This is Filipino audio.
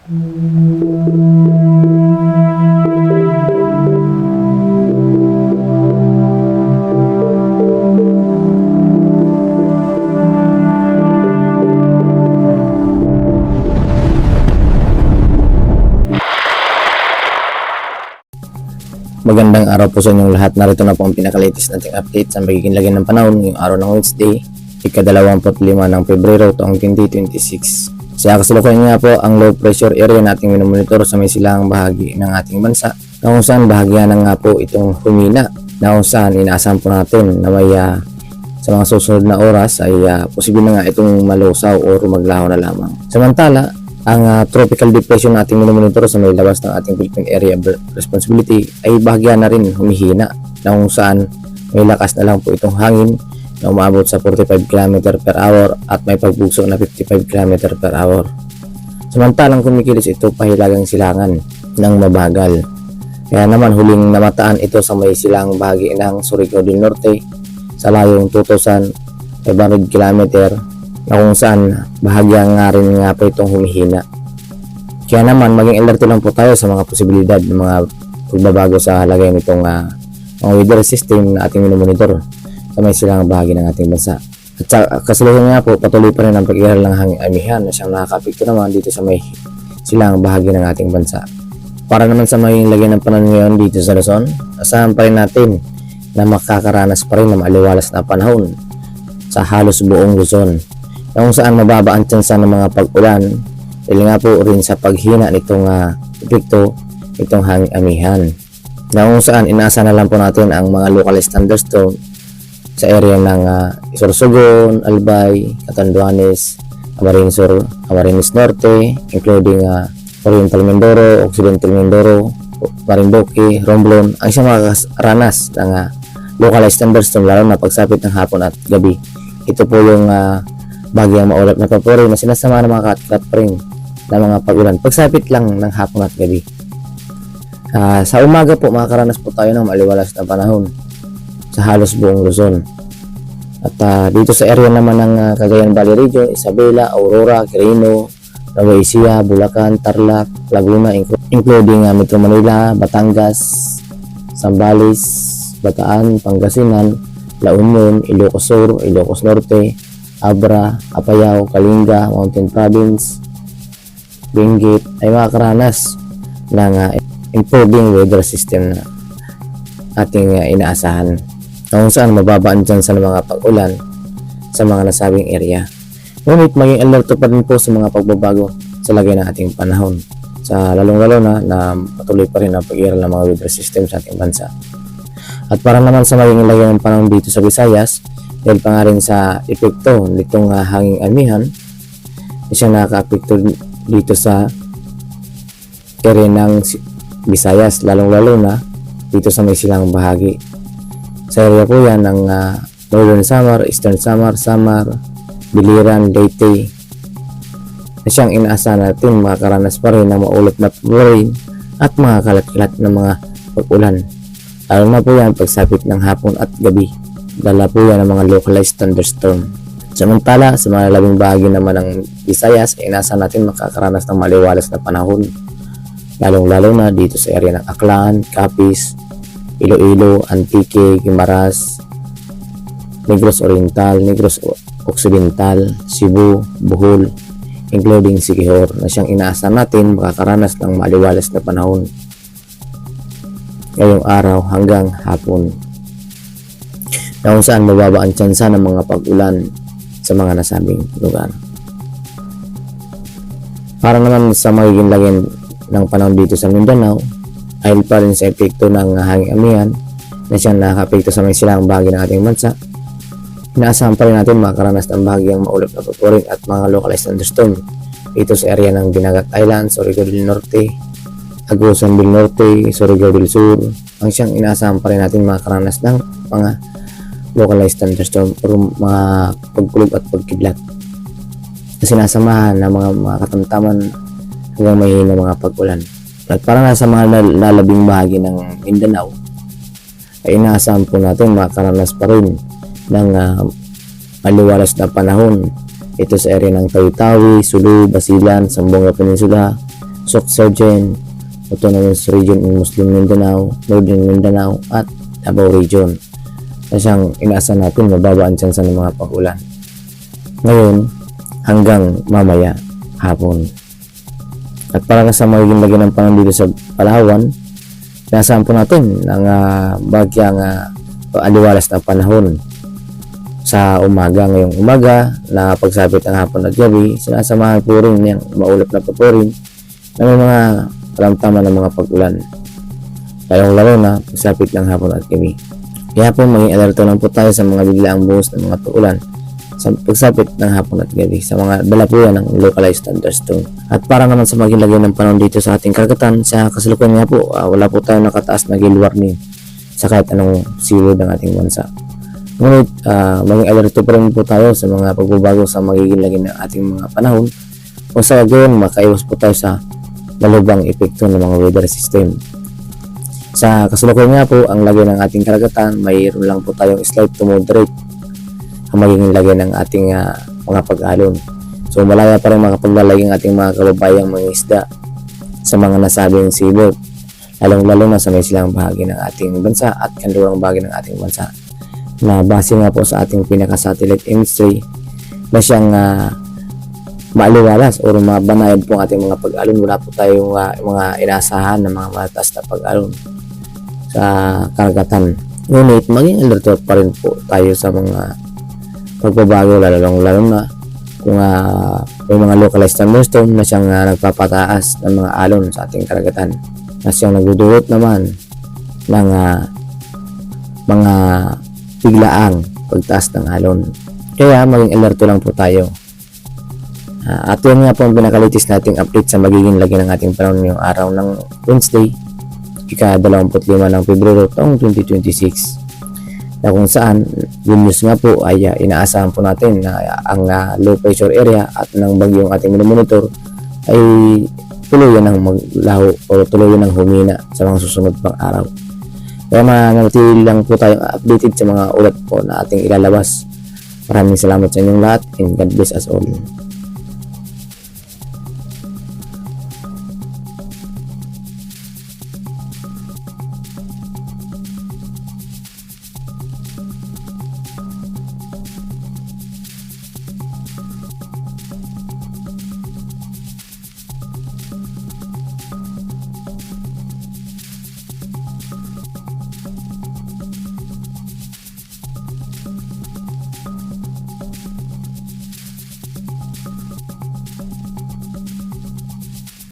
Magandang araw po sa inyong lahat. Narito na po ang pinaka-latest nating update sa magiging lagay ng panahon ngayong araw ng Wednesday, ika-25 ng Pebrero taong 2026. Sa kasalukuyan nga po ang low pressure area nating minomonitor sa may silangang bahagi ng ating bansa, na kung saan bahagya na nga po itong humina, na kung saan inaasahan po natin na may sa mga susunod na oras ay posible na nga itong malusaw o maglaho na lamang. Samantala, ang tropical depression nating minomonitor sa may labas ng ating Philippine Area of Responsibility ay bahagya na rin humihina, na kung saan may lakas na lang po itong hangin na umabot sa 45 km per hour at may pagbugso na 55 km per hour. Samantalang kumikilos ito pahilagang silangan ng mabagal. Kaya naman huling namataan ito sa may silang bahagi ng Surigao del Norte sa layong 2,500 km, na kung saan bahagya nga rin nga po itong humihina. Kaya naman maging alerto lang po tayo sa mga posibilidad ng mga pagbabago sa lagay nitong mga weather system na ating minomonitor sa may silang bahagi ng ating bansa. At sa kasalukuyan nga po, patuloy pa rin ang pag-iral ng hangin amihan na siyang nakakapekto naman dito sa may silang bahagi ng ating bansa. Para naman sa maging lagay ng panahon ngayon dito sa Luzon, asahan pa rin natin na makakaranas pa rin ng maliwalas na panahon sa halos buong Luzon, na kung saan mababa ang tsansa ng mga pag-ulan dahil nga po rin sa paghina nitong epekto itong hangin amihan, na kung saan inaasa na lang po natin ang mga localized thunderstorm sa area ng Sorsogon, Albay, Catanduanes, Camarines Sur, Camarines Norte, including Oriental Mindoro, Occidental Mindoro, Marinduque, Romblon, ang siyang makakaranas ng localized thunderstorm lalo na pagsapit ng hapon at gabi. Ito po yung bagyang maulap na papuri na sinasama ng mga kat-kat pa rin na mga pag-ulan pagsapit lang ng hapon at gabi. Sa umaga po makakaranas po tayo ng maliwalas na panahon sa halos buong Luzon. At dito sa area naman ng Cagayan Valley Region, Isabela, Aurora, Quirino, Nueva Ecija, Bulacan, Tarlac, Laguna, including Metro Manila, Batangas, Zambales, Bataan, Pangasinan, La Union, Ilocos Sur, Ilocos Norte, Abra, Apayao, Kalinga, Mountain Province, Benguet ay makakaranas ng improving weather system na ating inaasahan, na kung saan mababa ang dyan sa mga pag-ulan sa mga nasabing area. Ngunit maging alerto pa rin po sa mga pagbabago sa lagay ng ating panahon, sa lalong-lalo na patuloy pa rin ang pag-iral ng mga weather system sa ating bansa. At para naman sa maging lagay ng panahon dito sa Visayas, dahil pa nga rin sa epekto nitong hanging amihan, siya nakaka-apekto dito sa area ng Visayas, lalong-lalo na dito sa may silang bahagi. Sa area po yan ng Northern Samar, Eastern Samar, Biliran, Leyte, na siyang inaasahan natin makakaranas pa rin ng maulap na rain at mga kalat-kalat na mga pag-ulan. Lalo na po yan pagsapit ng hapon at gabi. Dala po yan ng mga localized thunderstorm. Samantala, sa mga labing bahagi naman ng Visayas, inaasahan natin makakaranas ng maliwalas na panahon. Lalong-lalo na dito sa area ng Aklan, Capiz, Iloilo, Antique, Guimaras, Negros Oriental, Negros Occidental, Cebu, Bohol, including Siquijor, na siyang inaasahan natin makakaranas ng maliwalas na panahon ngayong araw hanggang hapon, na kung saan mababa ang tsansa ng mga pag-ulan sa mga nasabing lugar. Para naman sa magiging lagay ng panahon dito sa Mindanao, ay pa rin sa epekto ng hangin amihan na siyang nakaka-apekto sa may silang bahagi ng ating bansa, inaasahan pa rin natin makakaranas ng bahagyang maulap na papurin at mga localized thunderstorm dito sa area ng Dinagat Island, Surigao del Norte, Agusan del Norte, Surigao del Sur, ang siyang inaasahan pa rin natin makakaranas ng mga localized thunderstorm o mga pagkulog at pagkidlat na sinasamahan ng mga katamtaman hanggang mahina mga pag-ulan. At para nga sa mga lalabing bahagi ng Mindanao, ay inaasahan po natin makakaranas pa rin ng maliwalas na panahon ito sa area ng Tawi-Tawi, Sulu, Basilan, Zamboanga Peninsula, Sorsogon, Autonomous Region in Muslim Mindanao, Northern Mindanao at Davao Region. Na siyang inaasahan natin mababa ang tsansa ng mga pag-ulan ngayon hanggang mamaya hapon. At para sa magiging lagyan ng panahon dito sa Palawan, inaasahan po natin ang bagyang aliwalas na panahon sa umaga. Ngayong umaga na pagsapit ng hapon at gabi, sinasamahan po rin yung maulap na papurin na may mga kalamtaman ng mga pag-ulan, lalong-lalo na pagsapit ng hapon at gabi. Kaya po maging alerto lang po tayo sa mga biglaang buhos ng mga pag-ulan sa pagsapit ng hapon at gabi sa mga dala po yan ng localized thunderstorm. At para naman sa maging lagay ng panahon dito sa ating karagatan, sa kasalukuyan nga po, wala po tayong nakataas na gale warning sa kahit anong seaward ng ating bansa. Ngunit maging alerto pa rin po tayo sa mga pagbabago sa magiging lagay ng ating mga panahon o sa gayon makaiwas po tayo sa malubang epekto ng mga weather system. Sa kasalukuyan nga po, ang lagay ng ating karagatan, mayroon lang po tayong slight to moderate ang magiging lagay ng ating mga pag-alon. So malaya pa rin makapaglalagay ang ating mga kababayang mga isda sa mga nasabing seabed, lalong-lalo na sa may silang bahagi ng ating bansa at kanlurang bahagi ng ating bansa, na base nga po sa ating pinaka-satellite imagery na siyang maaliwalas o mabanayad po ang ating mga pag-alon. Wala po tayong mga inaasahan ng mga mataas na pag-alon sa karagatan. Ngunit maging alerto pa rin po tayo sa mga pagbabago, lalo na kung may mga localized thunderstorm na siyang nagpapataas ng mga alon sa ating karagatan, na siyang nagdudulot naman ng mga biglaang pagtaas ng alon. Kaya maging alerto lang po tayo. At yun nga po ang pinakalitis nating update sa magiging lagi ng ating panahon ngayong araw ng Wednesday, ika-25 ng Pebrero taong 2026, na kung saan yung news nga po ay inaasahan po natin na ang low pressure area at ng bagyong ating monitor ay tuluyan ng maglaho o tuluyan ng humina sa mga susunod pang araw. Kaya manatili lang po tayong updated sa mga ulat po na ating ilalabas. Maraming salamat sa inyong lahat and God bless us all.